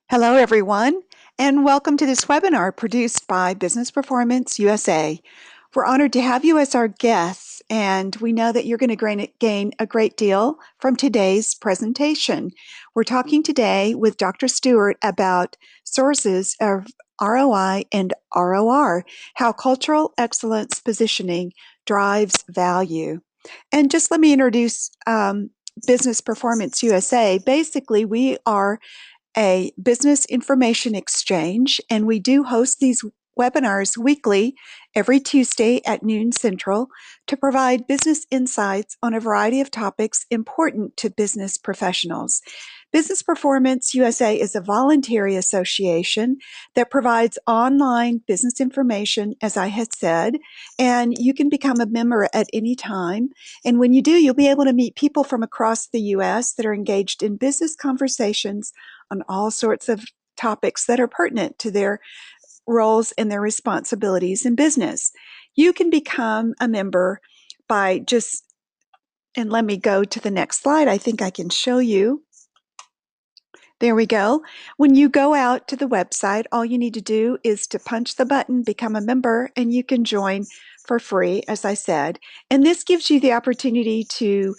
Hello, everyone, and welcome to this webinar produced by Business Performance USA. We're honored to have you as our guests, and we know that you're going to gain a great deal from today's presentation. We're talking today with Dr. Stewart about sources of ROI and ROR, how cultural excellence positioning drives value. And just let me introduce Business Performance USA. Basically, we are a business information exchange, and we do host these webinars weekly every Tuesday at noon Central to provide business insights on a variety of topics important to business professionals. Business Performance USA is a voluntary association that provides online business information, as I had said, and you can become a member at any time. And when you do, you'll be able to meet people from across the U.S. that are engaged in business conversations on all sorts of topics that are pertinent to their roles and their responsibilities in business. You can become a member by and let me go to the next slide. I think I can show you. There we go. When you go out to the website, all you need to do is to punch the button, become a member, and you can join for free, as I said. And this gives you the opportunity to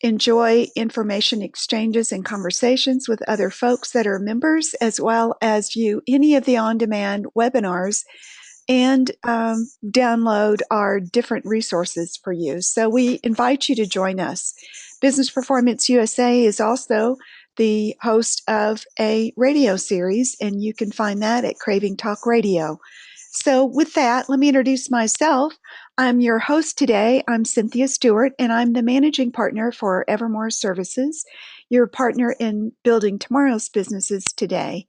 enjoy information exchanges and conversations with other folks that are members, as well as view any of the on-demand webinars and download our different resources for you. So we invite you to join us. Business Performance USA is also the host of a radio series, and you can find that at Craving Talk Radio. So with that, let me introduce myself. I'm your host today. I'm Cynthia Stewart, and I'm the managing partner for Evermore Services, your partner in building tomorrow's businesses today.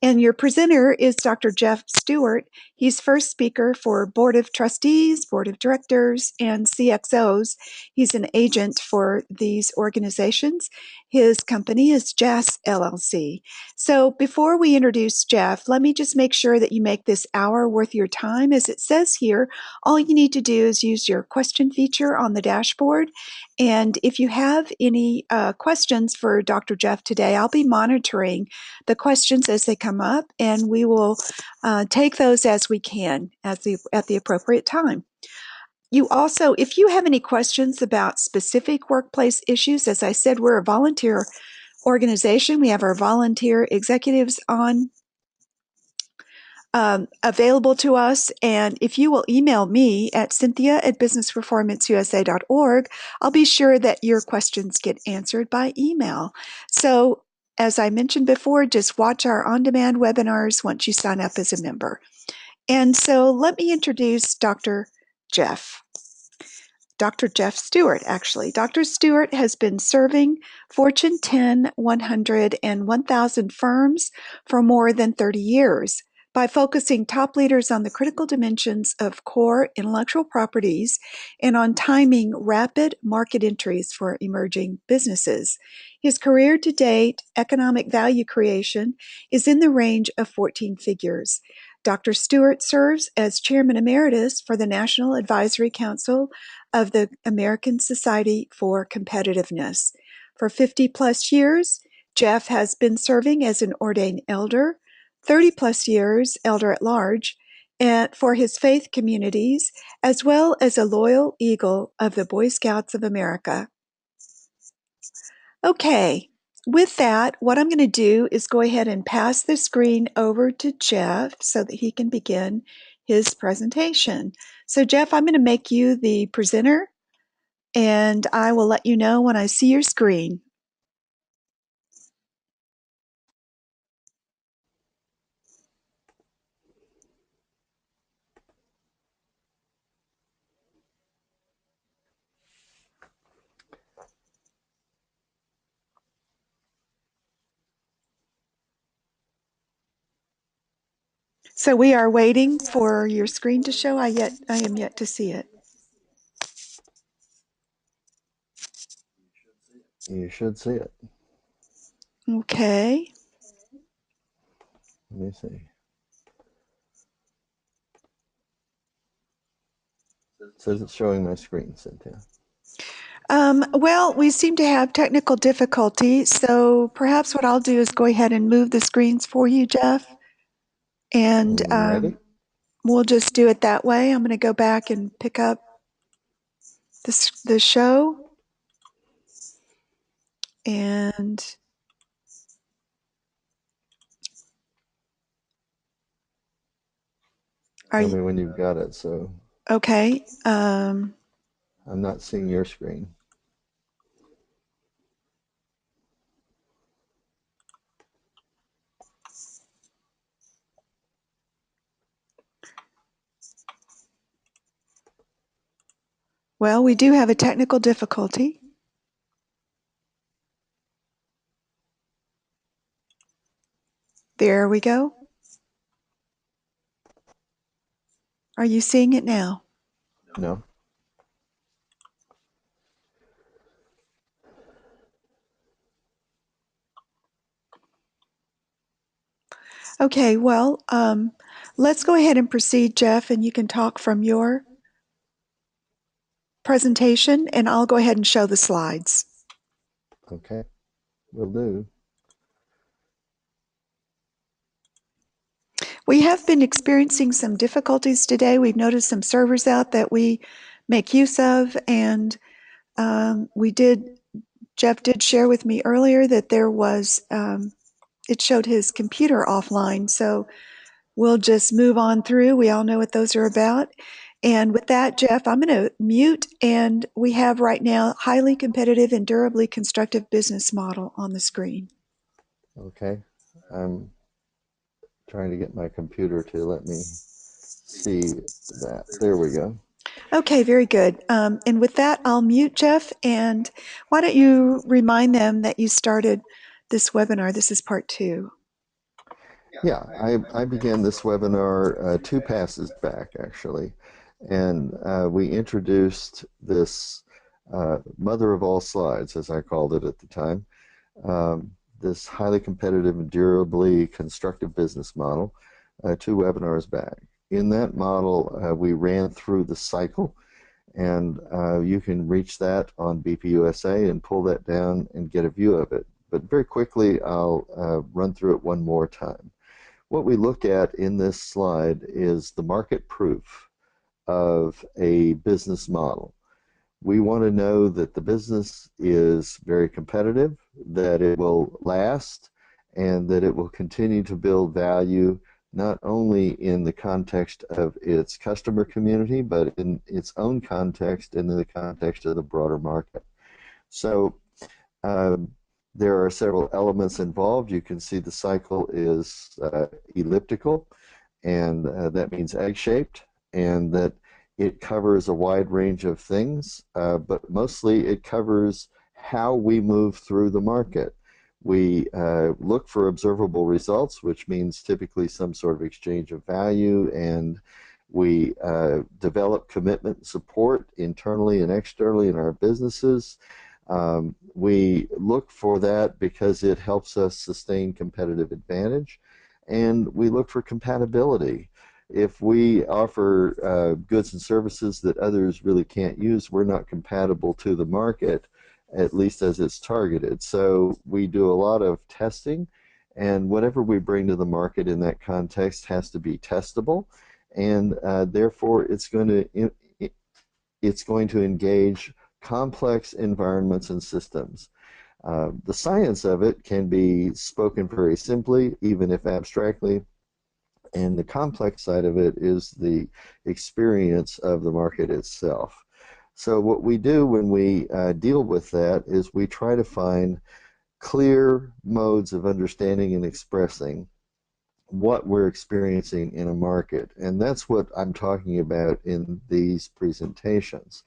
And your presenter is Dr. Jeff Stewart. He's first speaker for Board of Trustees, Board of Directors, and CXOs. He's an agent for these organizations. His company is JAS LLC. So before we introduce Jeff, let me just make sure that you make this hour worth your time. As it says here, all you need to do is use your question feature on the dashboard. And if you have any questions for Dr. Jeff today, I'll be monitoring the questions as they come up, and we will take those as we can at the appropriate time. You also, if you have any questions about specific workplace issues, as I said, we're a volunteer organization. We have our volunteer executives on available to us. And if you will email me at cynthia@businessperformanceusa.org, I'll be sure that your questions get answered by email. So as I mentioned before, just watch our on-demand webinars once you sign up as a member. And so let me introduce Dr. Jeff. Dr. Jeff Stewart, actually. Dr. Stewart has been serving Fortune 10, 100, and 1,000 firms for more than 30 years by focusing top leaders on the critical dimensions of core intellectual properties and on timing rapid market entries for emerging businesses. His career to date, economic value creation, is in the range of 14 figures. Dr. Stewart serves as Chairman Emeritus for the National Advisory Council of the American Society for Competitiveness. For 50 plus years, Jeff has been serving as an ordained elder, 30 plus years elder at large, and for his faith communities, as well as a loyal eagle of the Boy Scouts of America. Okay, with that, what I'm going to do is go ahead and pass the screen over to Jeff so that he can begin his presentation. So Jeff, I'm going to make you the presenter, and I will let you know when I see your screen. So we are waiting for your screen to show. I am yet to see it. You should see it. Okay. Let me see. It says it's showing my screen, Cynthia. Well, we seem to have technical difficulty, so perhaps what I'll do is go ahead and move the screens for you, Jeff, and When you're ready. we'll just do it that way. I'm going to go back and pick up the show, and are Tell you me when you've got it. So okay? I'm not seeing your screen. Well, we do have a technical difficulty. There we go. Are you seeing it now? No. Okay, well, let's go ahead and proceed, Jeff, and you can talk from your presentation, and I'll go ahead and show the slides. Okay. Will do. We have been experiencing some difficulties today. We've noticed some servers out that we make use of, and Jeff did share with me earlier that there was, it showed his computer offline, so we'll just move on through. We all know what those are about. And with that, Jeff, I'm going to mute, and we have right now highly competitive and durably constructive business model on the screen. Okay. I'm trying to get my computer to let me see that. There we go. Okay, very good. And with that, I'll mute Jeff, and why don't you remind them that you started this webinar? This is part 2. Yeah, I began this webinar 2 passes back, actually. And we introduced this mother of all slides, as I called it at the time, this highly competitive and durably constructive business model 2 webinars back. In that model, we ran through the cycle, and you can reach that on BPUSA and pull that down and get a view of it. But very quickly, I'll run through it one more time. What we look at in this slide is the market proof of a business model. We want to know that the business is very competitive, that it will last, and that it will continue to build value not only in the context of its customer community, but in its own context and in the context of the broader market. So there are several elements involved. You can see the cycle is elliptical, and that means egg-shaped, and that it covers a wide range of things, but mostly it covers how we move through the market. We look for observable results, which means typically some sort of exchange of value, and we develop commitment and support internally and externally in our businesses. We look for that because it helps us sustain competitive advantage, and we look for compatibility. If we offer goods and services that others really can't use, we're not compatible to the market, at least as it's targeted. So we do a lot of testing, and whatever we bring to the market in that context has to be testable, and therefore it's going to engage complex environments and systems. The science of it can be spoken very simply, even if abstractly, and the complex side of it is the experience of the market itself. So what we do when we deal with that is we try to find clear modes of understanding and expressing what we're experiencing in a market. And that's what I'm talking about in these presentations.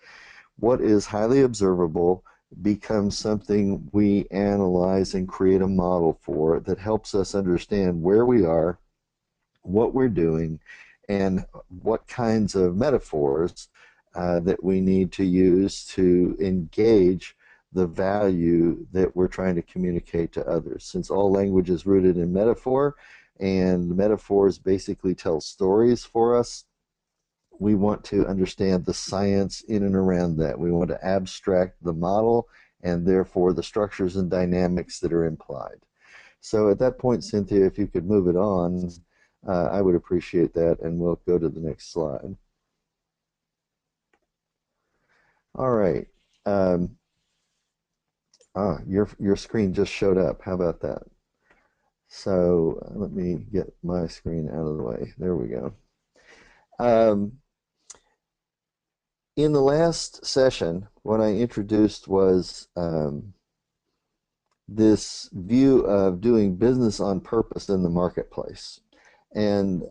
What is highly observable becomes something we analyze and create a model for that helps us understand where we are, what we're doing, and what kinds of metaphors that we need to use to engage the value that we're trying to communicate to others. Since all language is rooted in metaphor, and metaphors basically tell stories for us, we want to understand the science in and around that. We want to abstract the model and therefore the structures and dynamics that are implied. So at that point, Cynthia, if you could move it on, I would appreciate that, and we'll go to the next slide. All right. Um, your screen just showed up. How about that? So let me get my screen out of the way. There we go. Um, in the last session, what I introduced was this view of doing business on purpose in the marketplace. And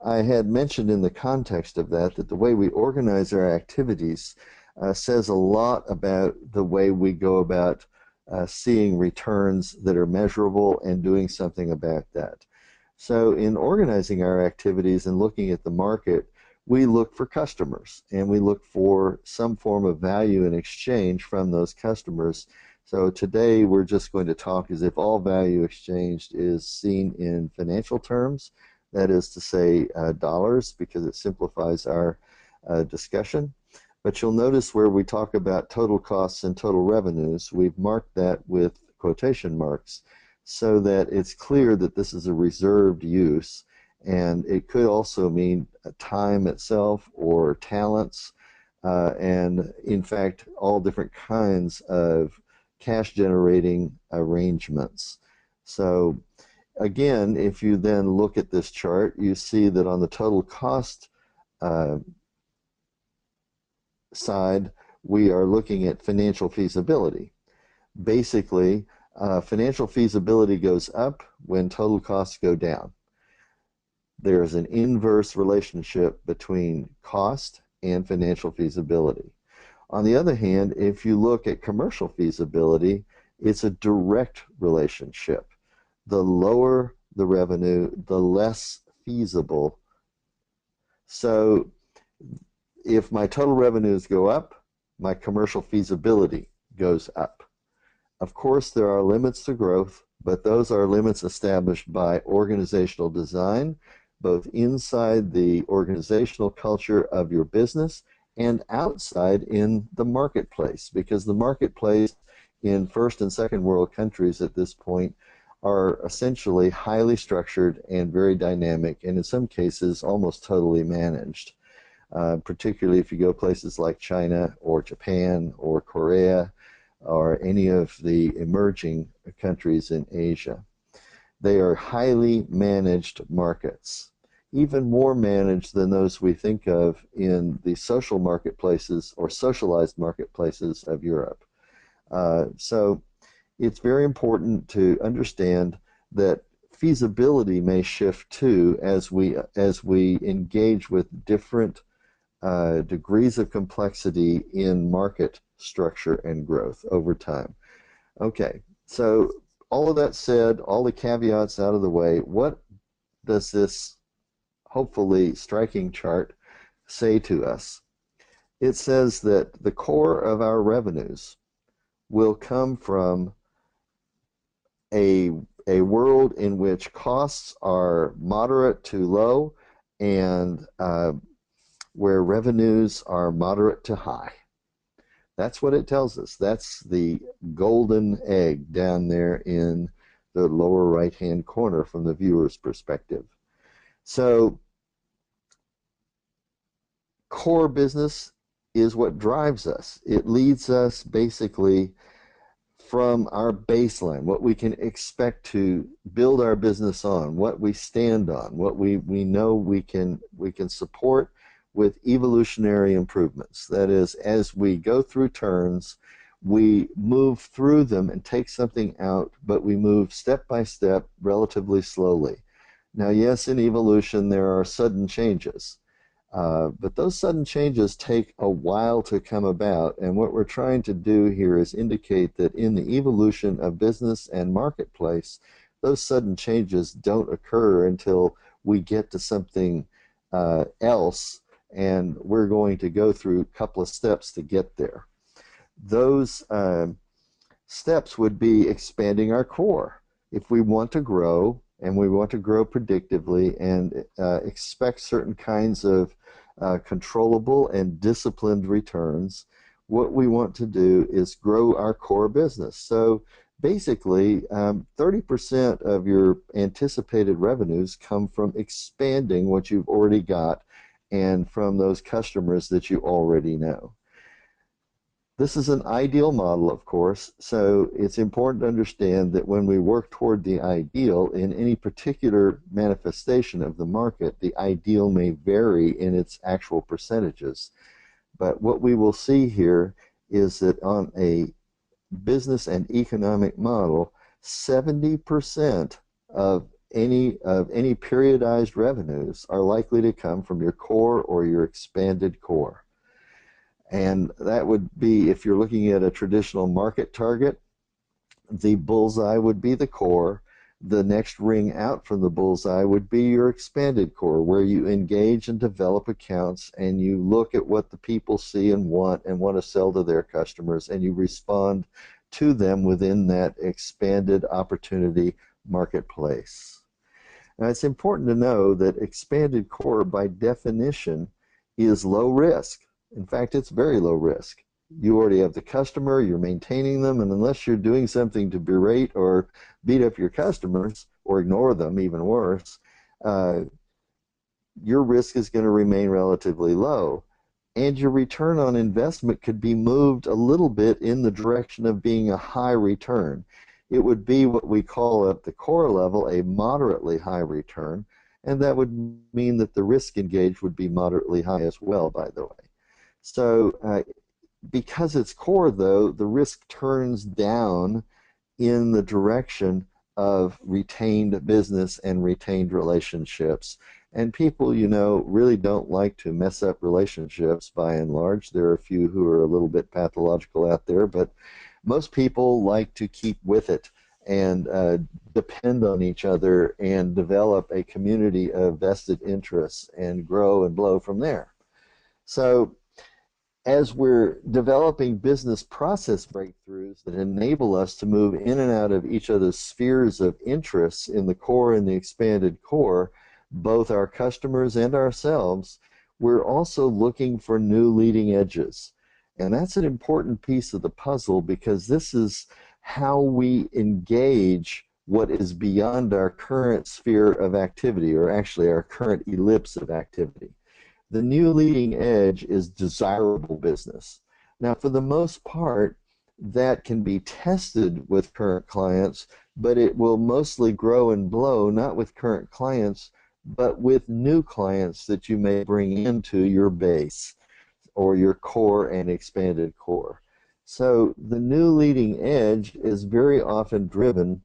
I had mentioned in the context of that that the way we organize our activities says a lot about the way we go about seeing returns that are measurable and doing something about that. So in organizing our activities and looking at the market, we look for customers and we look for some form of value in exchange from those customers. So today we're just going to talk as if all value exchanged is seen in financial terms, that is to say dollars, because it simplifies our discussion. But you'll notice where we talk about total costs and total revenues, we've marked that with quotation marks so that it's clear that this is a reserved use, and it could also mean time itself or talents, and in fact all different kinds of cash generating arrangements. So again, if you then look at this chart, you see that on the total cost side, we are looking at financial feasibility. Basically, financial feasibility goes up when total costs go down. There is an inverse relationship between cost and financial feasibility. On the other hand, if you look at commercial feasibility, it's a direct relationship. The lower the revenue, the less feasible. So if my total revenues go up, my commercial feasibility goes up. Of course, there are limits to growth, but those are limits established by organizational design, both inside the organizational culture of your business and outside in the marketplace, because the marketplace in first and second world countries at this point are essentially highly structured and very dynamic, and in some cases almost totally managed, particularly if you go places like China or Japan or Korea or any of the emerging countries in Asia. They are highly managed markets, even more managed than those we think of in the social marketplaces or socialized marketplaces of Europe. So it's very important to understand that feasibility may shift too as we engage with different degrees of complexity in market structure and growth over time. Okay, so all of that said, all the caveats out of the way, what does this hopefully striking chart say to us? It says that the core of our revenues will come from a world in which costs are moderate to low and where revenues are moderate to high. That's what it tells us. That's the golden egg down there in the lower right-hand corner from the viewer's perspective. So core business is what drives us. It leads us basically from our baseline, what we can expect to build our business on, what we stand on, what we know we can support with evolutionary improvements. That is, as we go through turns, we move through them and take something out, but we move step by step relatively slowly. Now, yes, in evolution there are sudden changes, but those sudden changes take a while to come about, and what we're trying to do here is indicate that in the evolution of business and marketplace, those sudden changes don't occur until we get to something else, and we're going to go through a couple of steps to get there. Those steps would be expanding our core. If we want to grow, and we want to grow predictively and expect certain kinds of controllable and disciplined returns. What we want to do is grow our core business. So basically, 30% of your anticipated revenues come from expanding what you've already got and from those customers that you already know. This is an ideal model, of course, so it's important to understand that when we work toward the ideal in any particular manifestation of the market, the ideal may vary in its actual percentages. But what we will see here is that on a business and economic model, 70% of any periodized revenues are likely to come from your core or your expanded core. And that would be, if you're looking at a traditional market target, the bullseye would be the core. The next ring out from the bullseye would be your expanded core, where you engage and develop accounts and you look at what the people see and want to sell to their customers, and you respond to them within that expanded opportunity marketplace. Now, it's important to know that expanded core, by definition, is low risk. In fact, it's very low risk. You already have the customer, you're maintaining them, and unless you're doing something to berate or beat up your customers, or ignore them, even worse, your risk is going to remain relatively low. And your return on investment could be moved a little bit in the direction of being a high return. It would be what we call at the core level a moderately high return, and that would mean that the risk engaged would be moderately high as well, by the way. So because it's core, though, the risk turns down in the direction of retained business and retained relationships. And people, really don't like to mess up relationships by and large. There are a few who are a little bit pathological out there, but most people like to keep with it and depend on each other and develop a community of vested interests and grow and blow from there. So as we're developing business process breakthroughs that enable us to move in and out of each other's spheres of interests in the core and the expanded core, both our customers and ourselves, we're also looking for new leading edges. And that's an important piece of the puzzle, because this is how we engage what is beyond our current sphere of activity, or actually our current ellipse of activity. The new leading edge is desirable business. Now, for the most part, that can be tested with current clients, but it will mostly grow and blow, not with current clients, but with new clients that you may bring into your base or your core and expanded core. So the new leading edge is very often driven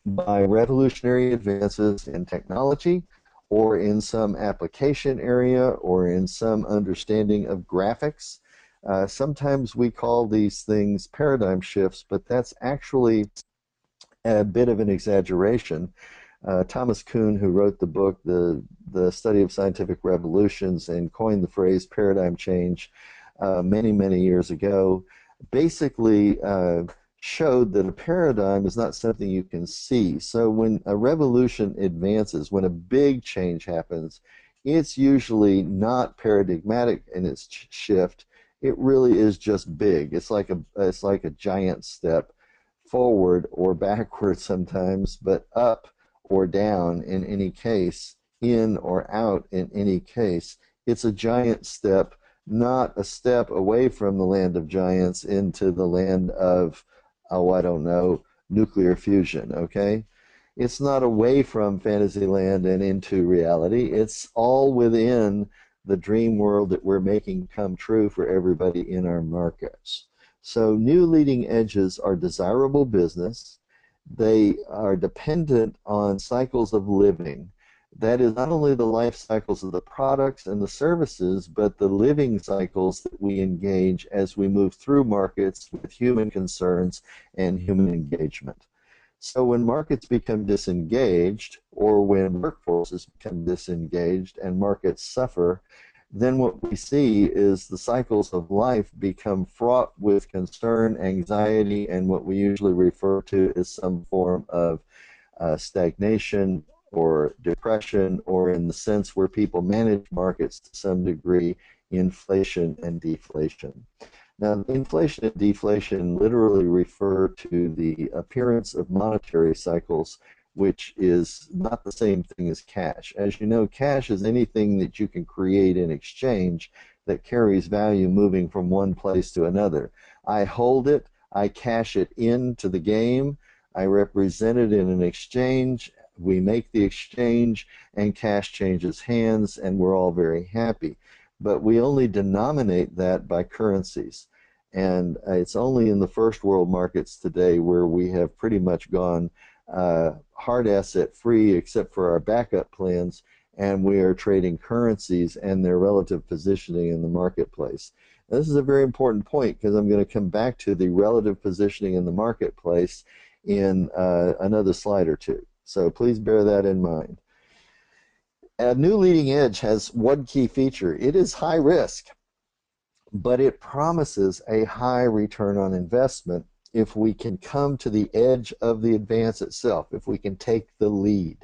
by revolutionary advances in technology, or in some application area, or in some understanding of graphics. Sometimes we call these things paradigm shifts, but that's actually a bit of an exaggeration. Thomas Kuhn, who wrote the book, The Study of Scientific Revolutions, and coined the phrase paradigm change many, many years ago, basically showed that a paradigm is not something you can see. So when a revolution advances, when a big change happens, it's usually not paradigmatic in its shift. It really is just big. It's like a giant step forward or backward sometimes, but up or down in any case, in or out in any case. It's a giant step, not a step away from the land of giants into the land of, oh, I don't know, nuclear fusion, okay? It's not away from Fantasyland and into reality. It's all within the dream world that we're making come true for everybody in our markets. So new leading edges are desirable business. They are dependent on cycles of living. That is not only the life cycles of the products and the services, but the living cycles that we engage as we move through markets with human concerns and human engagement. So when markets become disengaged, or when workforces become disengaged and markets suffer, then what we see is the cycles of life become fraught with concern, anxiety, and what we usually refer to as some form of stagnation or depression, or in the sense where people manage markets to some degree, inflation and deflation. Now, inflation and deflation literally refer to the appearance of monetary cycles, which is not the same thing as cash. As you know, cash is anything that you can create in exchange that carries value moving from one place to another. I hold it, I cash it into the game, I represent it in an exchange, we make the exchange, and cash changes hands, and we're all very happy. But we only denominate that by currencies. And it's only in the first world markets today where we have pretty much gone hard asset free, except for our backup plans, and we are trading currencies and their relative positioning in the marketplace. Now, this is a very important point because I'm going to come back to the relative positioning in the marketplace in another slide or two. So please bear that in mind. A new leading edge has one key feature. It is high risk, but it promises a high return on investment if we can come to the edge of the advance itself, if we can take the lead.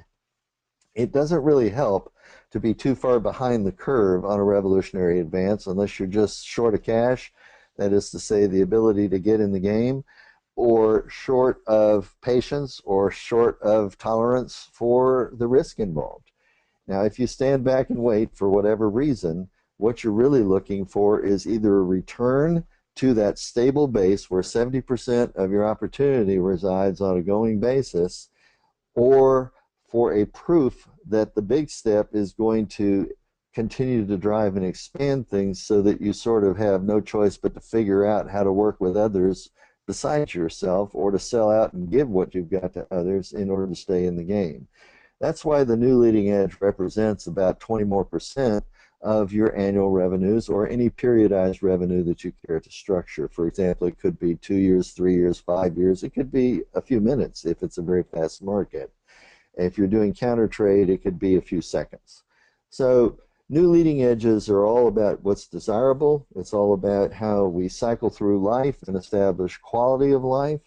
It doesn't really help to be too far behind the curve on a revolutionary advance unless you're just short of cash, that is to say the ability to get in the game, or short of patience, or short of tolerance for the risk involved. Now, if you stand back and wait for whatever reason, what you're really looking for is either a return to that stable base where 70% of your opportunity resides on a going basis, or for a proof that the big step is going to continue to drive and expand things so that you sort of have no choice but to figure out how to work with others besides yourself, or to sell out and give what you've got to others in order to stay in the game. That's why the new leading edge represents about 20% more of your annual revenues, or any periodized revenue that you care to structure. For example, it could be 2 years, 3 years, 5 years. It could be a few minutes if it's a very fast market. If you're doing counter trade, it could be a few seconds. So new leading edges are all about what's desirable. It's all about how we cycle through life and establish quality of life.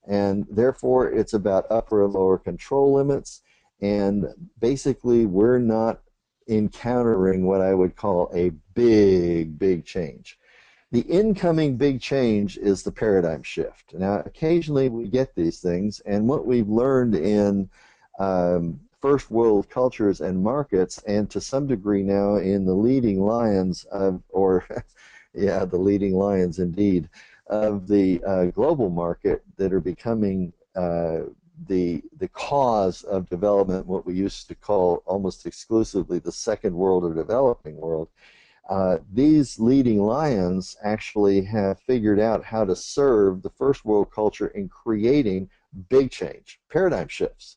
And therefore, it's about upper and lower control limits. And basically, we're not encountering what I would call a big change. The incoming big change is the paradigm shift. Now, occasionally we get these things, and what we've learned in first world cultures and markets, and to some degree now in the leading lions of, or yeah, the leading lions indeed, of the global market that are becoming the cause of development, what we used to call almost exclusively the second world or developing world. These leading lions actually have figured out how to serve the first world culture in creating big change, paradigm shifts.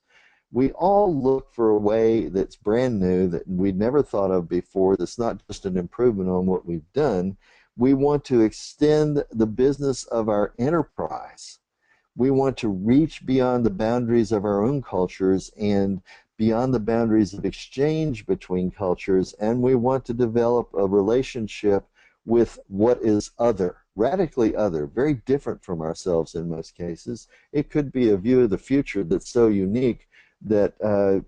We all look for a way that's brand new, that we'd never thought of before, that's not just an improvement on what we've done. We want to extend the business of our enterprise. We want to reach beyond the boundaries of our own cultures and beyond the boundaries of exchange between cultures, and we want to develop a relationship with what is other, radically other, very different from ourselves in most cases. It could be a view of the future that's so unique that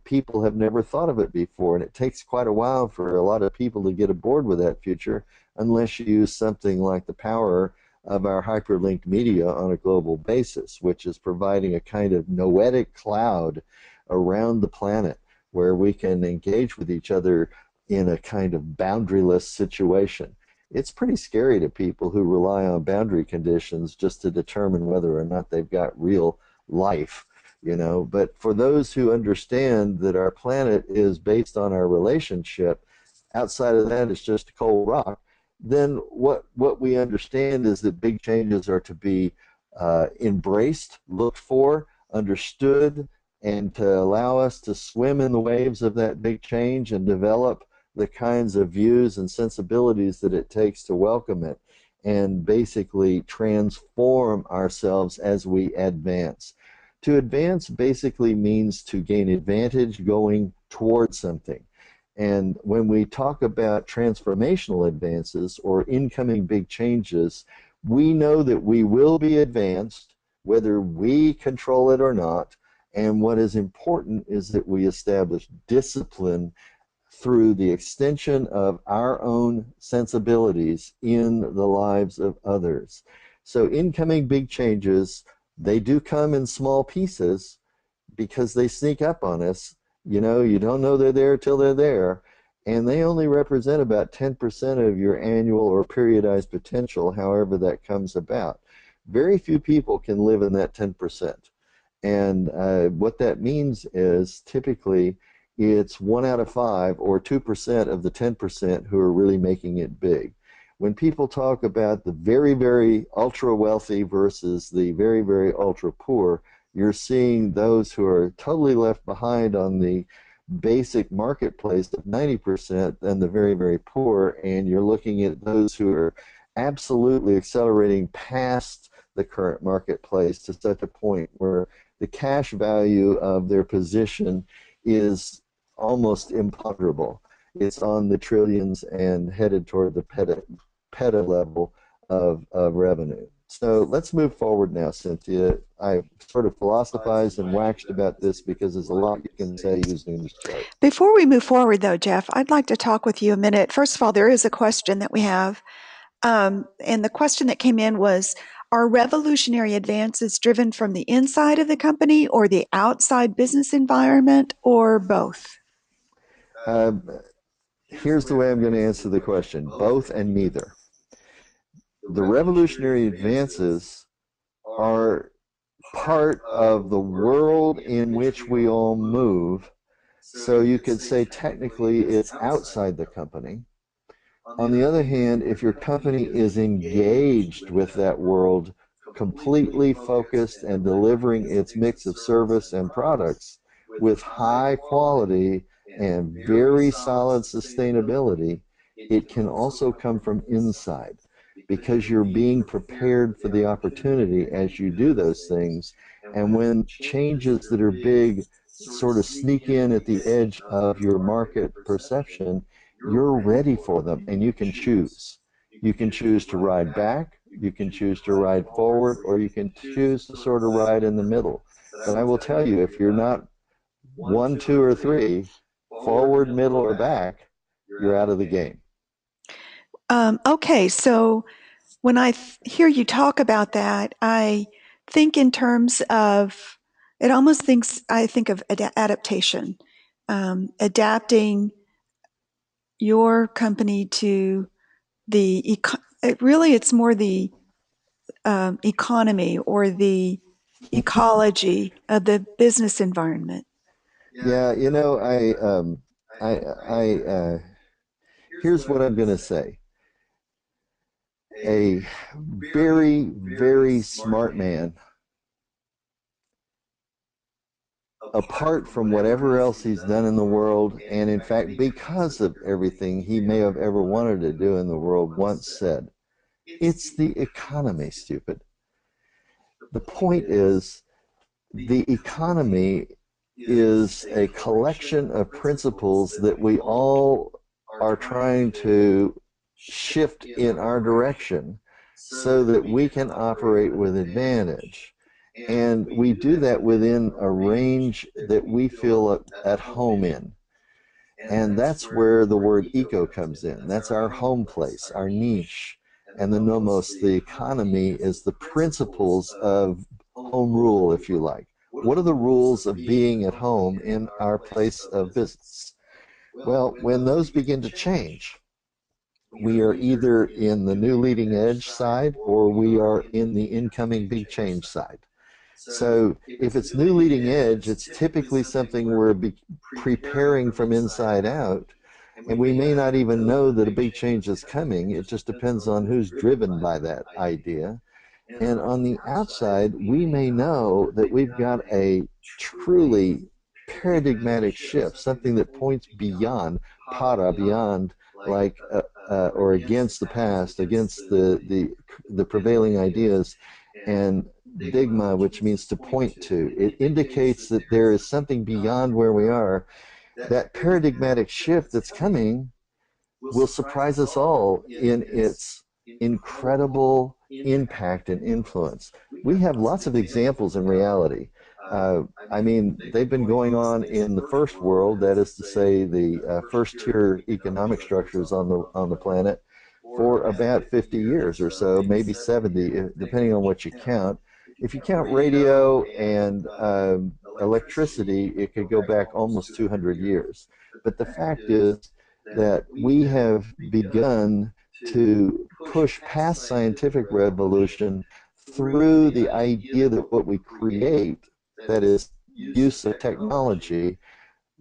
people have never thought of it before, and it takes quite a while for a lot of people to get aboard with that future unless you use something like the power of our hyperlinked media on a global basis, which is providing a kind of noetic cloud around the planet where we can engage with each other in a kind of boundaryless situation. It's pretty scary to people who rely on boundary conditions just to determine whether or not they've got real life, you know. But for those who understand that our planet is based on our relationship, outside of that it's just a cold rock, then what we understand is that big changes are to be embraced, looked for, understood, and to allow us to swim in the waves of that big change and develop the kinds of views and sensibilities that it takes to welcome it, and basically transform ourselves as we advance. To advance basically means to gain advantage going towards something. And when we talk about transformational advances or incoming big changes, we know that we will be advanced, whether we control it or not, And what is important is that we establish discipline through the extension of our own sensibilities in the lives of others. So incoming big changes, they do come in small pieces because they sneak up on us. You know, you don't know they're there till they're there. And they only represent about 10% of your annual or periodized potential, however that comes about. Very few people can live in that 10%. And what that means is typically it's 1 out of 5 or 2% of the 10% who are really making it big. When people talk about the very, very ultra wealthy versus the very, very ultra poor, you're seeing those who are totally left behind on the basic marketplace of 90% and the very, very poor, and you're looking at those who are absolutely accelerating past the current marketplace to such a point where the cash value of their position is almost imponderable. It's on the trillions and headed toward the peta level of revenue. So let's move forward now, Cynthia. I sort of philosophized and waxed about this because there's a lot you can say using this chart. Before we move forward, though, Jeff, I'd like to talk with you a minute. First of all, there is a question that we have. And the question that came in was, are revolutionary advances driven from the inside of the company or the outside business environment or both? Um, Here's the way I'm going to answer the question: both and neither. The revolutionary advances are part of the world in which we all move. So you could say technically it's outside the company. On the other hand, if your company is engaged with that world, completely focused and delivering its mix of service and products with high quality and very solid sustainability, it can also come from inside because you're being prepared for the opportunity as you do those things. And when changes that are big sort of sneak in at the edge of your market perception, you're ready for them and you can choose. You can choose to ride back, you can choose to ride forward, or you can choose to sort of ride in the middle. But I will tell you, if you're not one, two, or three, forward, middle, or back, you're out of the game. Okay, so when hear you talk about that, I think in terms of it almost thinks I think of adaptation, adapting your company to really it's more the economy or the ecology of the business environment. Yeah, you know, I here's what I'm going to say. A very, very smart man, apart from whatever else he's done in the world, and in fact, because of everything he may have ever wanted to do in the world, once said, it's the economy, stupid. The point is, the economy is a collection of principles that we all are trying to shift in our direction so that we can operate with advantage. And we do that within a range that we feel at home in. And that's where the word eco comes in. That's our home place, our niche. And the nomos, the economy, is the principles of home rule, if you like. What are the rules of being at home in our place of business? Well, when those begin to change, we are either in the new leading edge side or we are in the incoming big change side. So if it's new leading edge, it's typically something we're preparing from inside out, and we may not even know that a big change is coming. It just depends on who's driven by that idea. And on the outside, we may know that we've got a truly paradigmatic shift, something that points beyond para, beyond like or against the past, against the prevailing ideas, and digma, which means to point to. It indicates that there is something beyond where we are. That paradigmatic shift that's coming will surprise us all in its incredible impact and influence. We have lots of examples in reality. I mean, they've been going on in the first world, that is to say, the first tier economic structures on the planet, for about 50 years or so, maybe 70, depending on what you count. If you count radio and electricity, it could go back almost 200 years. But the fact is that we have begun to push past scientific revolution through the idea that what we create, that is, use of technology,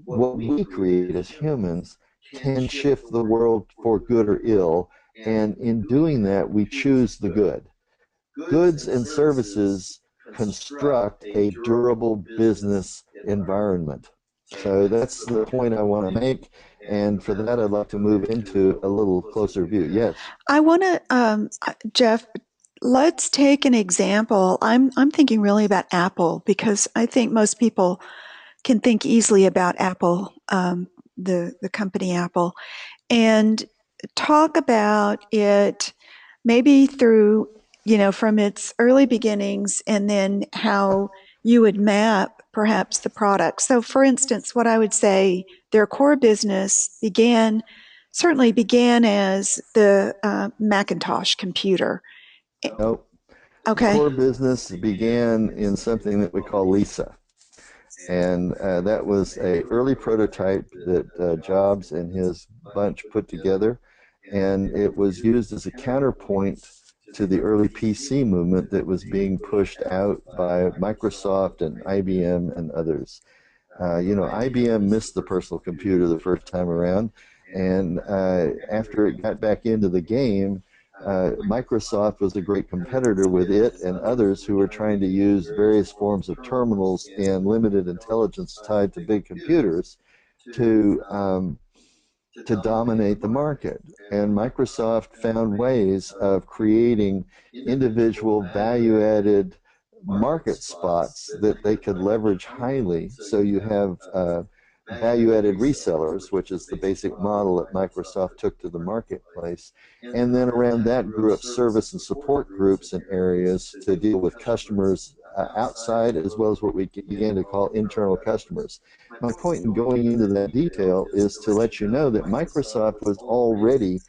what we create as humans can shift the world for good or ill. And in doing that, we choose the good. Goods and services construct a durable business environment. So that's the point I want to make. And for that, I'd like to move into a little closer view. Yes. I want to, Jeff, let's take an example. I'm thinking really about Apple because I think most people can think easily about Apple, the company Apple, and talk about it maybe through, from its early beginnings and then how you would map perhaps the product. So, for instance, what I would say their core business certainly began as the Macintosh computer. Nope. The Okay. core business began in something that we call Lisa. And that was a early prototype that Jobs and his bunch put together, and it was used as a counterpoint to the early PC movement that was being pushed out by Microsoft and IBM and others. IBM missed the personal computer the first time around, and after it got back into the game, Microsoft was a great competitor with it and others who were trying to use various forms of terminals and limited intelligence tied to big computers to dominate the market. And Microsoft found ways of creating individual value added market spots that they could leverage highly. So you have value added resellers, which is the basic model that Microsoft took to the marketplace. And then around that grew up service and support groups and areas to deal with customers outside, as well as what we began to call internal customers. My point in going into that detail is to let you know that Microsoft was already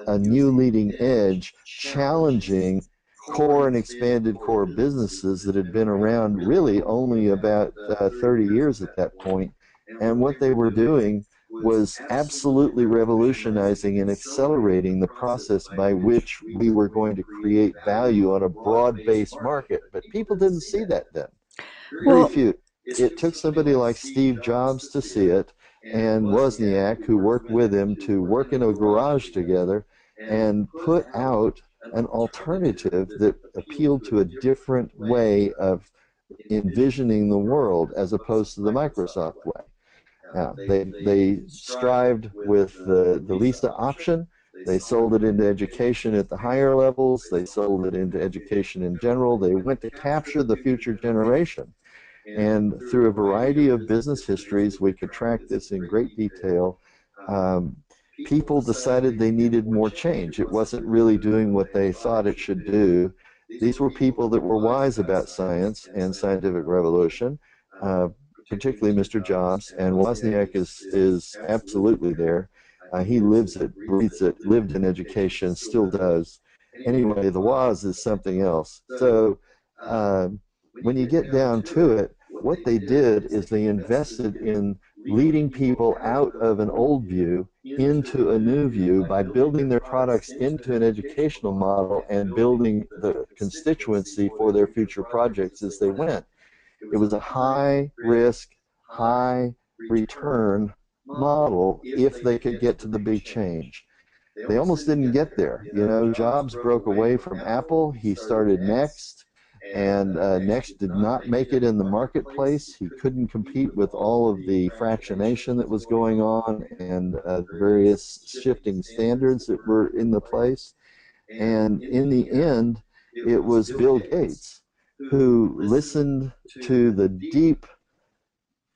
a new leading edge, challenging core and expanded core businesses that had been around really only about 30 years at that point. And what they were doing was absolutely revolutionizing and accelerating the process by which we were going to create value on a broad-based market. But people didn't see that then. Very Well, few. It took somebody like Steve Jobs to see it, and Wozniak, who worked with him, to work in a garage together and put out an alternative that appealed to a different way of envisioning the world as opposed to the Microsoft way. They strived with the Lisa option. They sold it into education at the higher levels. They sold it into education in general. They went to capture the future generation. And through a variety of business histories, we could track this in great detail. Um, People decided they needed more change. It wasn't really doing what they thought it should do. These were people that were wise about science and scientific revolution, uh, particularly Mr. Jobs, and Wozniak is absolutely there. He lives it, breathes it, lived in education, still does. Anyway, the Woz is something else. So when you get down to it, what they did is they invested in leading people out of an old view into a new view by building their products into an educational model and building the constituency for their future projects as they went. It was a high risk, high return model if they could get to the big change. They almost didn't get there. Jobs broke away from Apple. He started Next, and Next did not make it in the marketplace. He couldn't compete with all of the fractionation that was going on and various shifting standards that were in the place. And in the end, it was Bill Gates who listened to the deep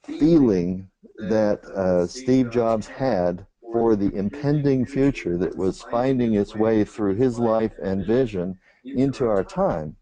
feeling that Steve Jobs had for the impending future that was finding its way through his life and vision into our time.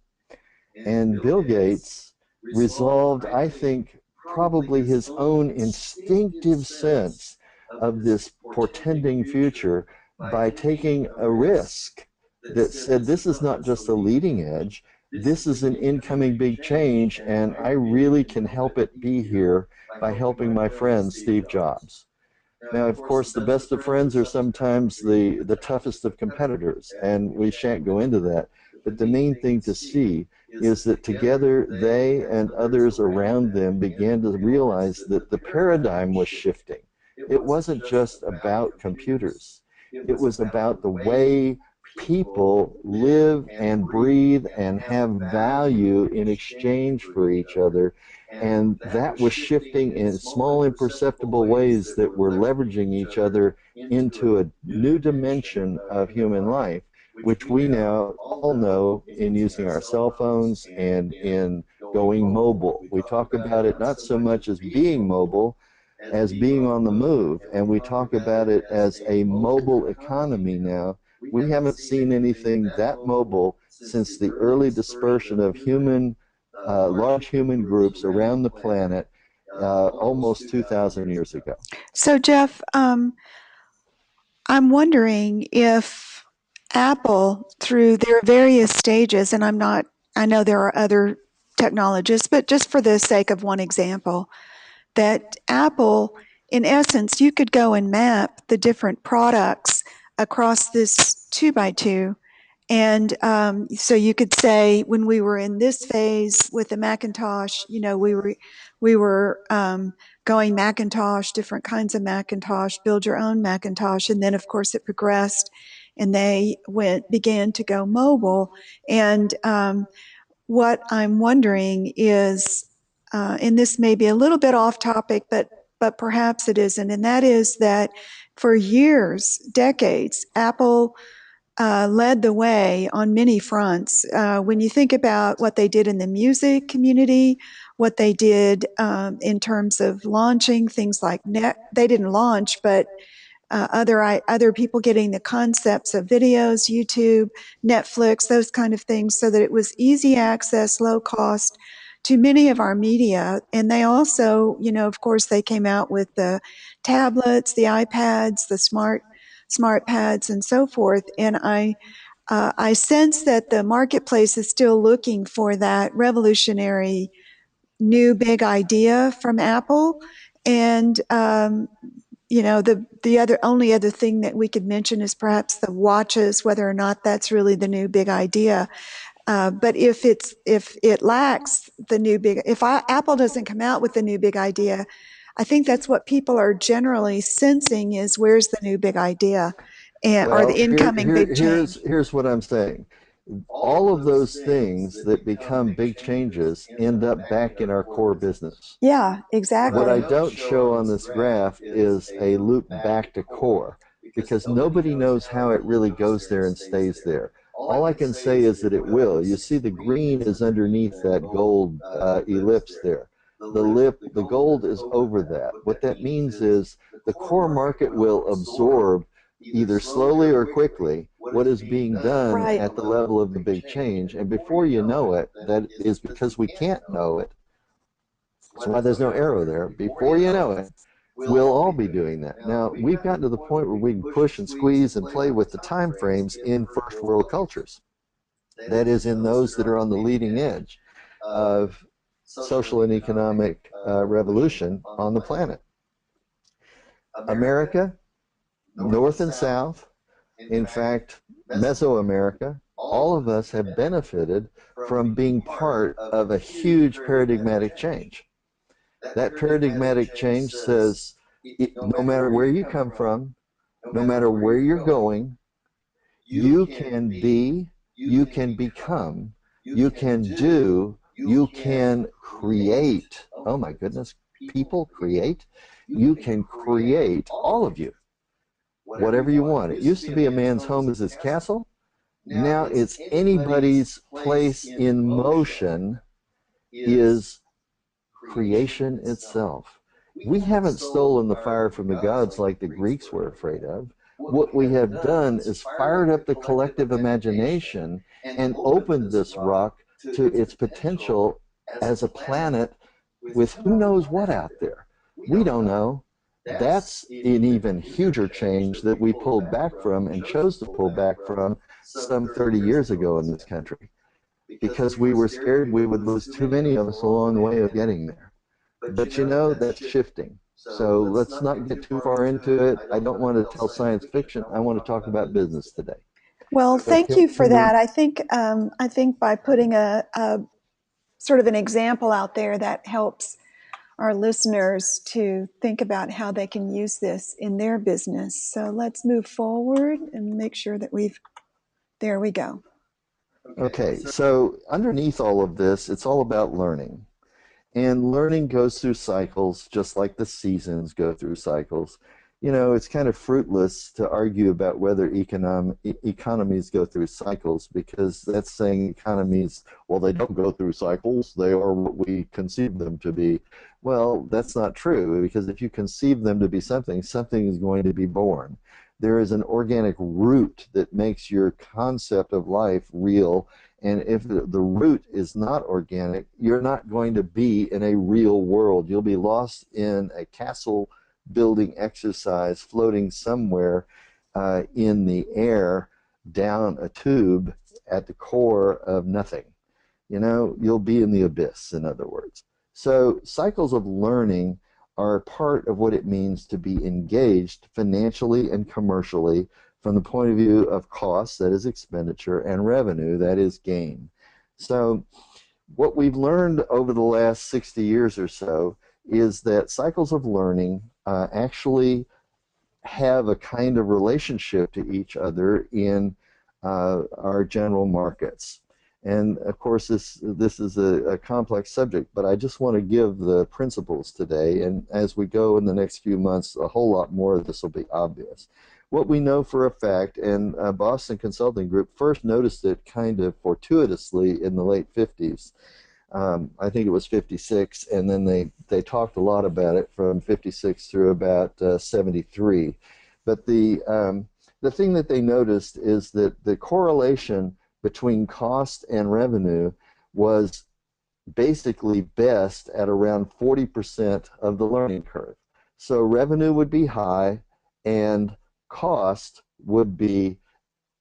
And Bill Gates resolved, I think, probably his own instinctive sense of this portending future by taking a risk that said, this is not just a leading edge, this is an incoming big change, and I really can help it be here by helping my friend Steve Jobs. Now, of course, the best of friends are sometimes the toughest of competitors, and we shan't go into that. But the main thing to see is that together they and others around them began to realize that the paradigm was shifting. It wasn't just about computers, it was about the way people live and breathe and have value in exchange for each other, and that was shifting in small, imperceptible ways that were leveraging each other into a new dimension of human life, which we now all know in using our cell phones and in going mobile. We talk about it not so much as being mobile as being on the move, and we talk about it as a mobile economy now. We haven't seen anything that mobile since the early dispersion of large human groups around the planet almost 2,000 years ago. So, Jeff, I'm wondering if Apple, through their various stages, and I know there are other technologists, but just for the sake of one example, that Apple, in essence, you could go and map the different products across this two by two. And so you could say when we were in this phase with the Macintosh, we were going Macintosh, different kinds of Macintosh, build your own Macintosh, and then of course it progressed, and they began to go mobile. And what I'm wondering is, and this may be a little bit off topic, but perhaps it isn't, and that is that for years, decades, Apple led the way on many fronts. When you think about what they did in the music community, what they did in terms of launching things like they didn't launch, but other people getting the concepts of videos, YouTube, Netflix, those kind of things, so that it was easy access, low cost to many of our media. And they also, of course, they came out with the tablets, the iPads, the smart pads, and so forth. And I sense that the marketplace is still looking for that revolutionary new big idea from Apple. And the only other thing that we could mention is perhaps the watches, whether or not that's really the new big idea. But if it lacks the new big, if Apple doesn't come out with the new big idea, I think that's what people are generally sensing is where's the new big idea, or the Well, incoming big change. here's what I'm saying. All of those things that become big changes end up back in our core business. Yeah, What I exactly. don't show on this graph is a loop back to core because nobody knows how it really goes there and stays there. All I can say is that it will. You see, the green is underneath that gold ellipse there. The gold is over that. What that means is the core market will absorb either slowly or quickly what is being done Right. at the level of the big change. And before you know it, that is because we can't know it. That's why there's no arrow there. Before you know it, we'll all be doing that. Now, we've gotten to the point where we can push and squeeze and play with the time frames in first world cultures. That is, in those that are on the leading edge of social and economic revolution on the planet. America, North and South, in fact, Mesoamerica, all of us have benefited from being part of a huge paradigmatic change. That paradigmatic change says no matter where you come from, no matter where you're going, you can be, you can become, you can do, you can create. Oh my goodness, people create. You can create, all of you, whatever you want. It used to be a man's home is his castle. Now it's anybody's place in motion is creation itself. We haven't stolen the fire from the gods like the Greeks were afraid of. What we have done is fired up the collective imagination and opened this rock to its potential as a planet with who knows what out there. We don't know. That's an even huger change that we pulled back from and chose to pull back from some 30 years ago in this country because we were scared we would lose too many of us along the way of getting there. But you know, that's shifting. So let's not get too far into it. I don't want to tell science fiction. I want to talk about business today. Well, But thank you for can we that. I think by putting a sort of an example out there that helps our listeners to think about how they can use this in their business. So let's move forward and make sure that there we go. Okay, so underneath all of this, it's all about learning. And learning goes through cycles, just like the seasons go through cycles. You know, it's kind of fruitless to argue about whether economies go through cycles because that's saying economies, well, they don't go through cycles. They are what we conceive them to be. Well, that's not true because if you conceive them to be something, something is going to be born. There is an organic root that makes your concept of life real, and if the root is not organic, you're not going to be in a real world. You'll be lost in a castle building exercise floating somewhere in the air down a tube at the core of nothing. You know, you'll be in the abyss, in other words. So cycles of learning are part of what it means to be engaged financially and commercially from the point of view of cost, that is expenditure, and revenue, that is gain. So what we've learned over the last 60 years or so is that cycles of learning actually have a kind of relationship to each other in our general markets. And of course, this is a complex subject, but I just want to give the principles today. And as we go in the next few months, a whole lot more of this will be obvious. What we know for a fact, and Boston Consulting Group first noticed it kind of fortuitously in the late 50s. I think it was 56, and then they talked a lot about it from 56 through about 73. But the thing that they noticed is that the correlation between cost and revenue was basically best at around 40% of the learning curve. So revenue would be high and cost would be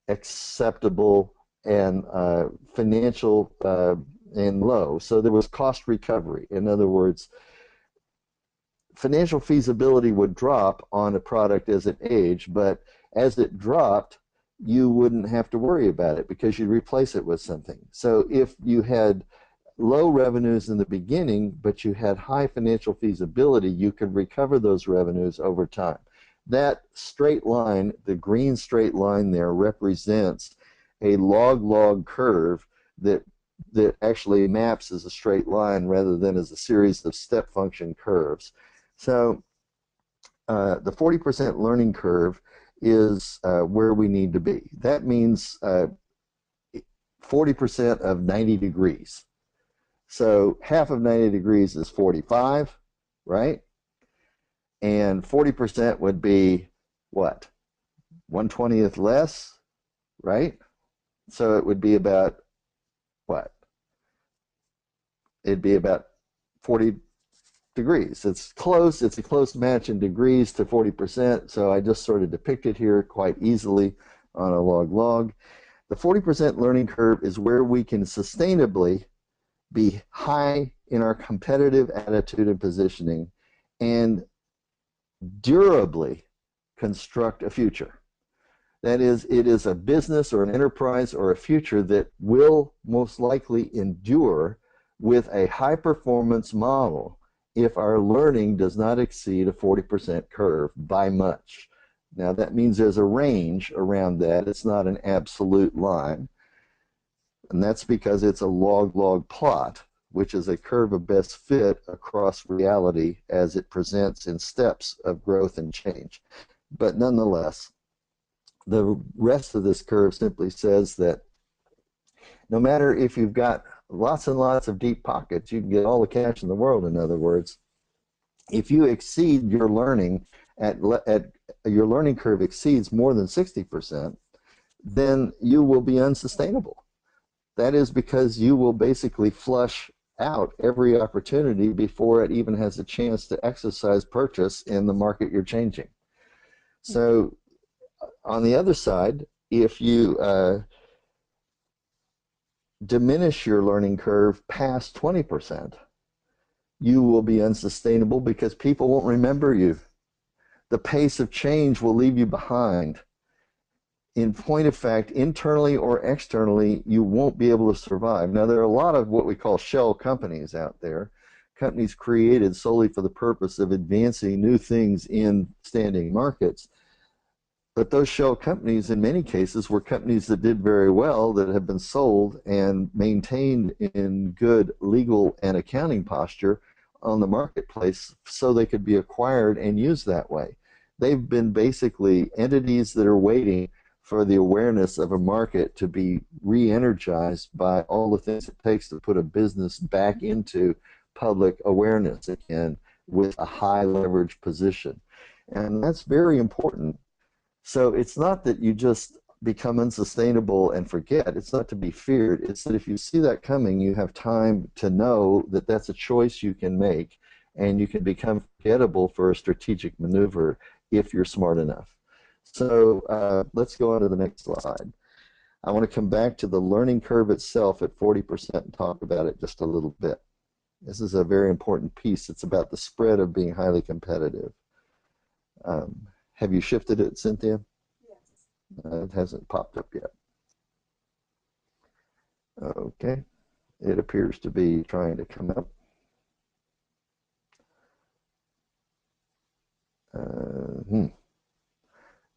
acceptable and financial and low. So there was cost recovery. In other words, financial feasibility would drop on a product as it aged, but as it dropped, you wouldn't have to worry about it because you'd replace it with something. So if you had low revenues in the beginning, but you had high financial feasibility, you could recover those revenues over time. That straight line, the green straight line there, represents a log-log curve that actually maps as a straight line rather than as a series of step function curves. So the 40% learning curve is where we need to be. That means 40% of 90 degrees. So half of 90 degrees is 45, right? And 40% would be what? 1/20th less, right? So it would be about what? It'd be about 40 degrees. It's close. It's a close match in degrees to 40%. So I just sort of depict it here quite easily on a log-log. The 40% learning curve is where we can sustainably be high in our competitive attitude and positioning and durably construct a future. That is, it is a business or an enterprise or a future that will most likely endure with a high performance model if our learning does not exceed a 40% curve by much. Now that means there's a range around that. It's not an absolute line. And that's because it's a log-log plot, which is a curve of best fit across reality as it presents in steps of growth and change. But nonetheless, the rest of this curve simply says that no matter if you've got lots and lots of deep pockets, you can get all the cash in the world, in other words. If you exceed your learning at your learning curve exceeds more than 60%, then you will be unsustainable. That is because you will basically flush out every opportunity before it even has a chance to exercise purchase in the market you're changing. So on the other side, if you diminish your learning curve past 20%, you will be unsustainable because people won't remember you. The pace of change will leave you behind. In point of fact, internally or externally, you won't be able to survive. Now, there are a lot of what we call shell companies out there, companies created solely for the purpose of advancing new things in standing markets. But those shell companies, in many cases, were companies that did very well, that have been sold and maintained in good legal and accounting posture on the marketplace so they could be acquired and used that way. They've been basically entities that are waiting for the awareness of a market to be re-energized by all the things it takes to put a business back into public awareness again with a high leverage position. And that's very important. So it's not that you just become unsustainable and forget. It's not to be feared. It's that if you see that coming, you have time to know that that's a choice you can make, and you can become forgettable for a strategic maneuver if you're smart enough. So let's go on to the next slide. I want to come back to the learning curve itself at 40% and talk about it just a little bit. This is a very important piece. It's about the spread of being highly competitive. Have you shifted it, Cynthia? Yes. It hasn't popped up yet. Okay. It appears to be trying to come up.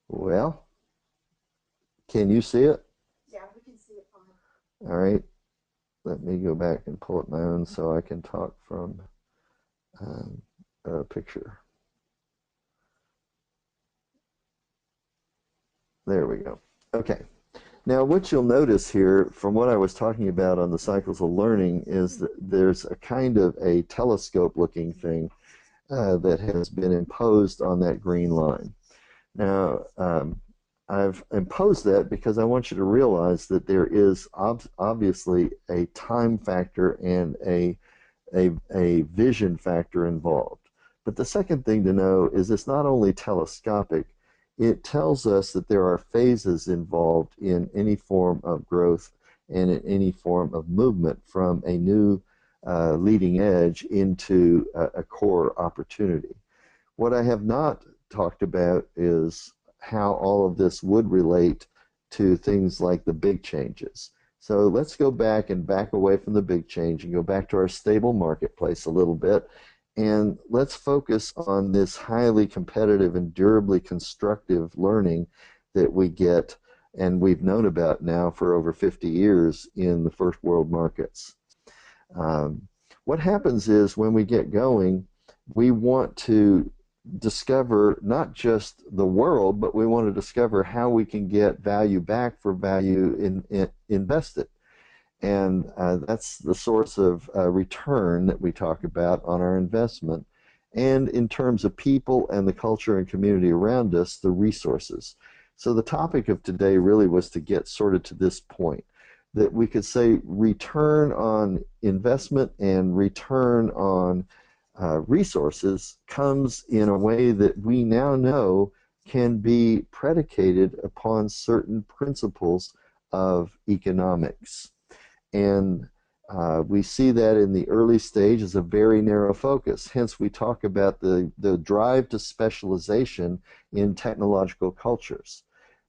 Well, can you see it? Yeah, we can see it fine. All right. Let me go back and pull up my own so I can talk from a picture. There we go. Okay. Now, what you'll notice here from what I was talking about on the cycles of learning is that there's a kind of a telescope-looking thing that has been imposed on that green line. Now, I've imposed that because I want you to realize that there is obviously a time factor and a vision factor involved. But the second thing to know is it's not only telescopic, it tells us that there are phases involved in any form of growth and in any form of movement from a new leading edge into a core opportunity. What I have not talked about is how all of this would relate to things like the big changes. So let's go back and back away from the big change and go back to our stable marketplace a little bit. And let's focus on this highly competitive and durably constructive learning that we get and we've known about now for over 50 years in the first world markets. What happens is when we get going, we want to discover not just the world, but we want to discover how we can get value back for value invested. And that's the source of return that we talk about on our investment. And in terms of people and the culture and community around us, the resources. So the topic of today really was to get sort of to this point, that we could say return on investment and return on resources comes in a way that we now know can be predicated upon certain principles of economics. And we see that in the early stage as a very narrow focus. Hence, we talk about the drive to specialization in technological cultures.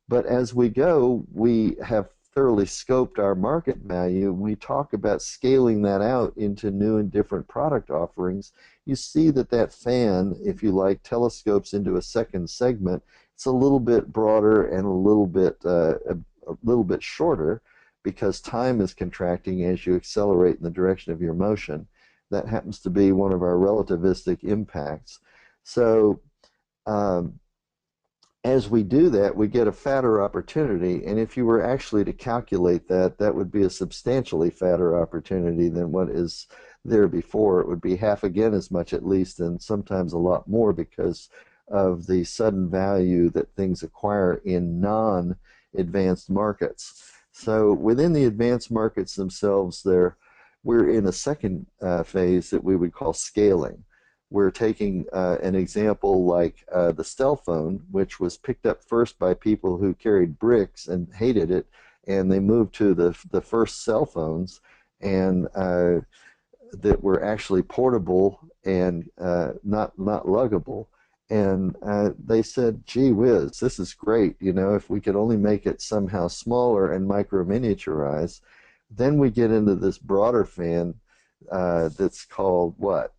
But as we go, we have thoroughly scoped our market value. We talk about scaling that out into new and different product offerings. You see that that fan, if you like, telescopes into a second segment. It's a little bit broader and a little bit shorter, because time is contracting as you accelerate in the direction of your motion. That happens to be one of our relativistic impacts. So as we do that, we get a fatter opportunity, and if you were actually to calculate that, that would be a substantially fatter opportunity than what is there before. It would be half again as much at least, and sometimes a lot more, because of the sudden value that things acquire in non-advanced markets. So within the advanced markets themselves, there we're in a second phase that we would call scaling. We're taking an example like the cell phone, which was picked up first by people who carried bricks and hated it, and they moved to the first cell phones, and that were actually portable and not luggable. And they said, "Gee whiz, this is great. You know, if we could only make it somehow smaller and micro miniaturize." Then we get into this broader fan that's called what?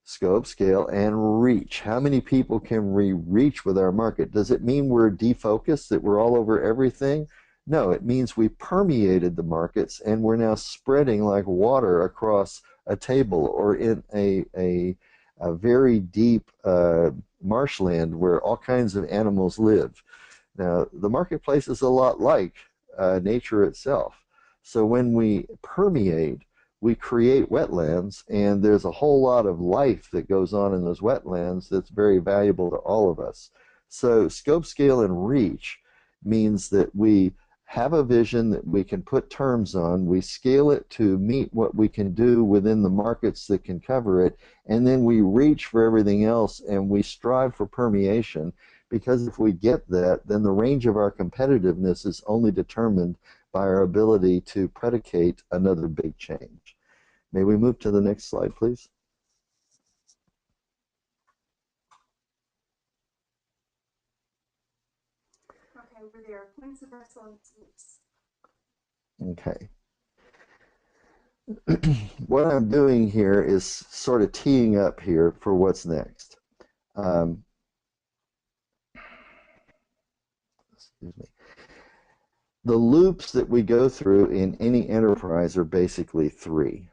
Scope, scale, and reach. How many people can we reach with our market? Does it mean we're defocused, that we're all over everything? No, it means we permeated the markets and we're now spreading like water across a table or in a very deep marshland where all kinds of animals live. Now, the marketplace is a lot like nature itself. So when we permeate, we create wetlands, and there's a whole lot of life that goes on in those wetlands that's very valuable to all of us. So scope, scale, and reach means that we have a vision that we can put terms on, we scale it to meet what we can do within the markets that can cover it, and then we reach for everything else and we strive for permeation, because if we get that, then the range of our competitiveness is only determined by our ability to predicate another big change. May we move to the next slide, please? Okay, over there, points of excellence. Okay. What I'm doing here is sort of teeing up here for what's next. Excuse me. The loops that we go through in any enterprise are basically three.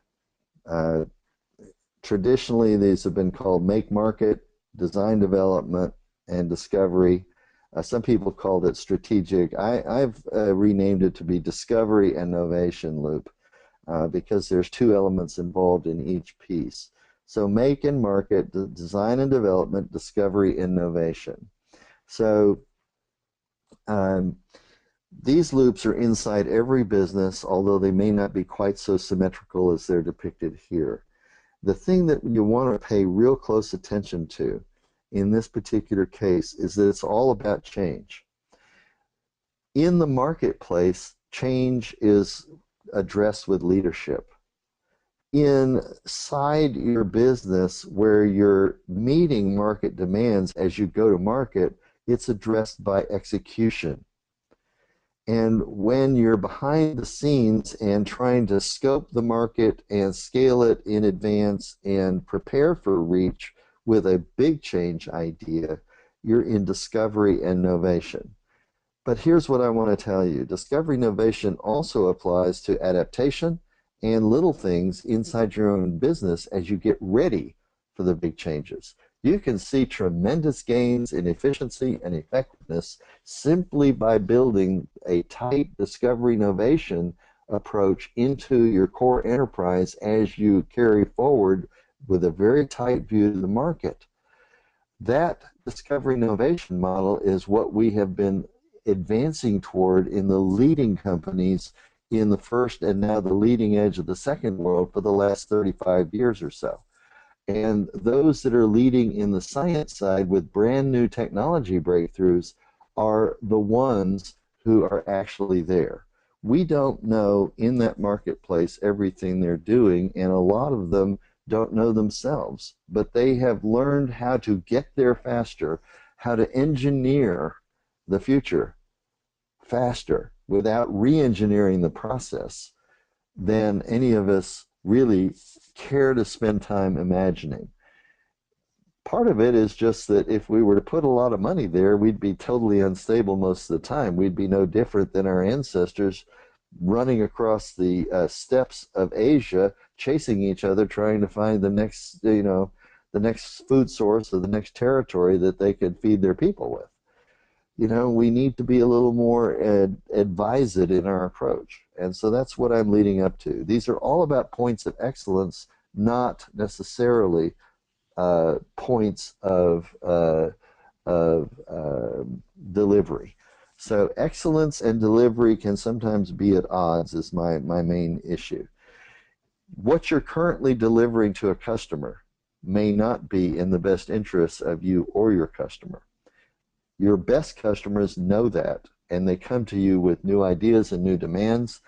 Uh, Traditionally, these have been called make market, design development, and discovery. Some people called it strategic. I've renamed it to be discovery and innovation loop because there's two elements involved in each piece. So make and market, design and development, discovery, innovation. So these loops are inside every business, although they may not be quite so symmetrical as they're depicted here. The thing that you want to pay real close attention to in this particular case is that it's all about change. In the marketplace, change is addressed with leadership. Inside your business, where you're meeting market demands as you go to market, it's addressed by execution. And when you're behind the scenes and trying to scope the market and scale it in advance and prepare for reach with a big change idea, you're in discovery and innovation. But here's what I want to tell you. Discovery innovation also applies to adaptation and little things inside your own business as you get ready for the big changes. You can see tremendous gains in efficiency and effectiveness simply by building a tight discovery innovation approach into your core enterprise as you carry forward with a very tight view to the market. That discovery innovation model is what we have been advancing toward in the leading companies in the first and now the leading edge of the second world for the last 35 years or so. And those that are leading in the science side with brand new technology breakthroughs are the ones who are actually there. We don't know in that marketplace everything they're doing, and a lot of them don't know themselves, but they have learned how to get there faster, how to engineer the future faster without re-engineering the process than any of us really care to spend time imagining. Part of it is just that if we were to put a lot of money there, we'd be totally unstable most of the time. We'd be no different than our ancestors running across the steppes of Asia, chasing each other, trying to find the next, the next food source or the next territory that they could feed their people with. We need to be a little more advised in our approach. And so that's what I'm leading up to. These are all about points of excellence, not necessarily points of delivery. So excellence and delivery can sometimes be at odds is my main issue. what you're currently delivering to a customer may not be in the best interests of you or your customer. Your best customers know that, and they come to you with new ideas and new demands.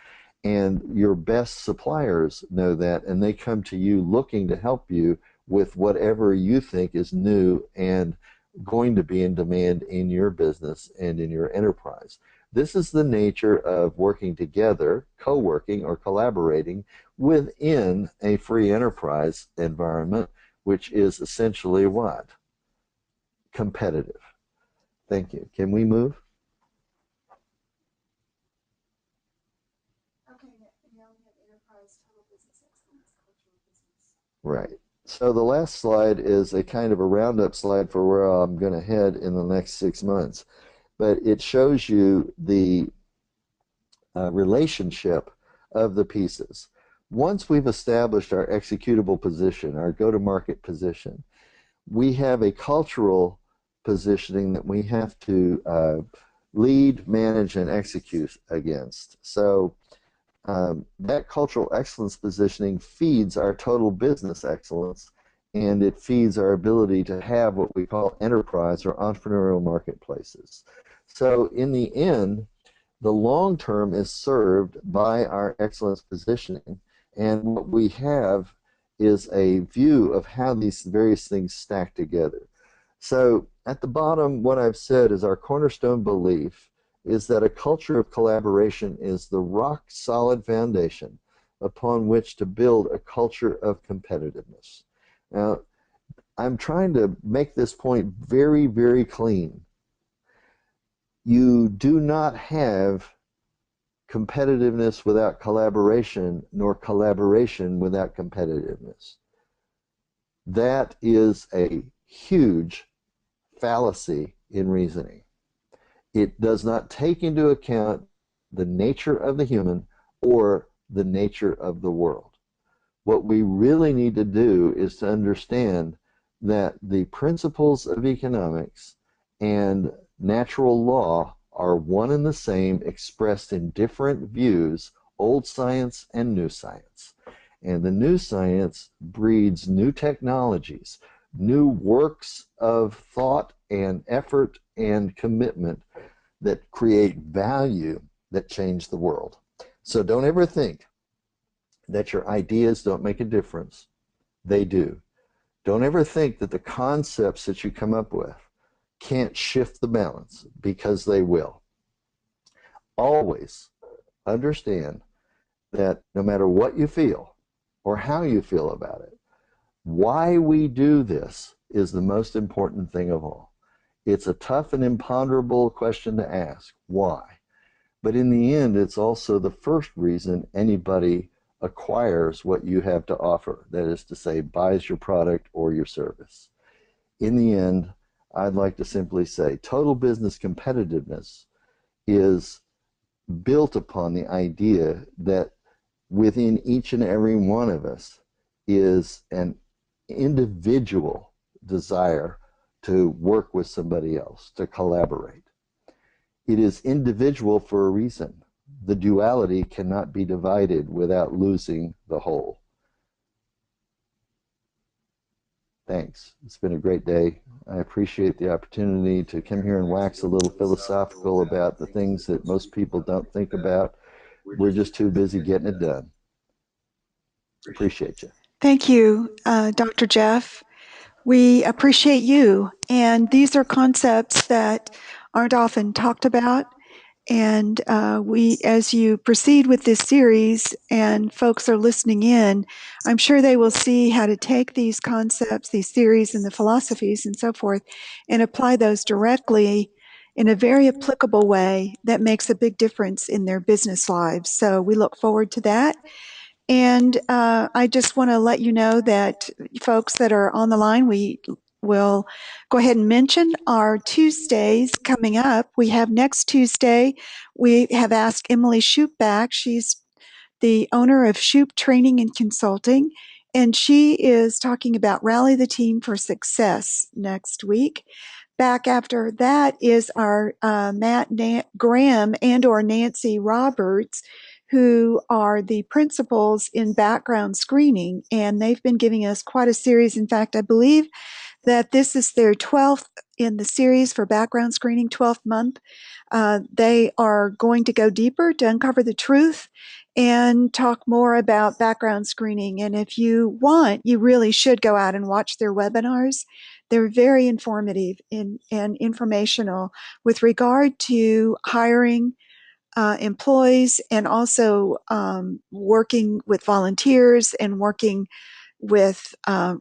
And your best suppliers know that, and they come to you looking to help you with whatever you think is new and going to be in demand in your business and in your enterprise. This is the nature of working together, co-working or collaborating within a free enterprise environment, which is essentially what? Competitive. Thank you. Can we move? Right. So the last slide is a kind of a roundup slide for where I'm going to head in the next 6 months. But it shows you the relationship of the pieces. Once we've established our executable position, our go-to-market position, we have a cultural positioning that we have to lead, manage, and execute against. So that cultural excellence positioning feeds our total business excellence, and it feeds our ability to have what we call enterprise or entrepreneurial marketplaces. So in the end, the long term is served by our excellence positioning, and what we have is a view of how these various things stack together. So at the bottom, what I've said is our cornerstone belief is that a culture of collaboration is the rock solid foundation upon which to build a culture of competitiveness. Now, I'm trying to make this point very, very clean. You do not have competitiveness without collaboration, nor collaboration without competitiveness. That is a huge fallacy in reasoning. It does not take into account the nature of the human or the nature of the world. What we really need to do is to understand that the principles of economics and natural law are one and the same, expressed in different views, old science and new science. And the new science breeds new technologies, new works of thought and effort and commitment that create value that change the world. So don't ever think that your ideas don't make a difference. They do. Don't ever think that the concepts that you come up with can't shift the balance, because they will. Always understand that no matter what you feel or how you feel about it, why we do this is the most important thing of all. It's a tough and imponderable question to ask, why? But in the end, it's also the first reason anybody acquires what you have to offer. That is to say, buys your product or your service. In the end, I'd like to simply say total business competitiveness is built upon the idea that within each and every one of us is an individual desire to work with somebody else, to collaborate. It is individual for a reason. The duality cannot be divided without losing the whole. Thanks. It's been a great day. I appreciate the opportunity to come here and wax a little philosophical about the things that most people don't think about. We're just too busy getting it done. Appreciate you. Thank you, Dr. Jeff. We appreciate you. And these are concepts that aren't often talked about. And as you proceed with this series and folks are listening in, I'm sure they will see how to take these concepts, these theories, and the philosophies and so forth, and apply those directly in a very applicable way that makes a big difference in their business lives. So we look forward to that. And I just want to let you know that folks that are on the line, we will go ahead and mention our Tuesdays coming up. We have next Tuesday, we have asked Emily Shoup back. She's the owner of Shoup Training and Consulting, and she is talking about Rally the Team for Success next week. Back after that is our Matt Graham and or Nancy Roberts, who are the principals in background screening, and they've been giving us quite a series. In fact, I believe that this is their 12th in the series for background screening, 12th month. They are going to go deeper to uncover the truth and talk more about background screening. And if you want, you really should go out and watch their webinars. They're very informative and informational with regard to hiring employees and also working with volunteers and working with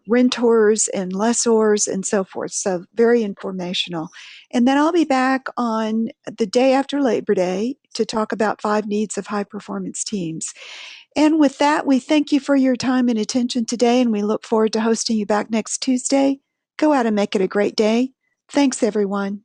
renters and lessors and so forth. So very informational. And then I'll be back on the day after Labor Day to talk about 5 needs of high performance teams. And with that, we thank you for your time and attention today, and we look forward to hosting you back next Tuesday. Go out and make it a great day. Thanks, everyone.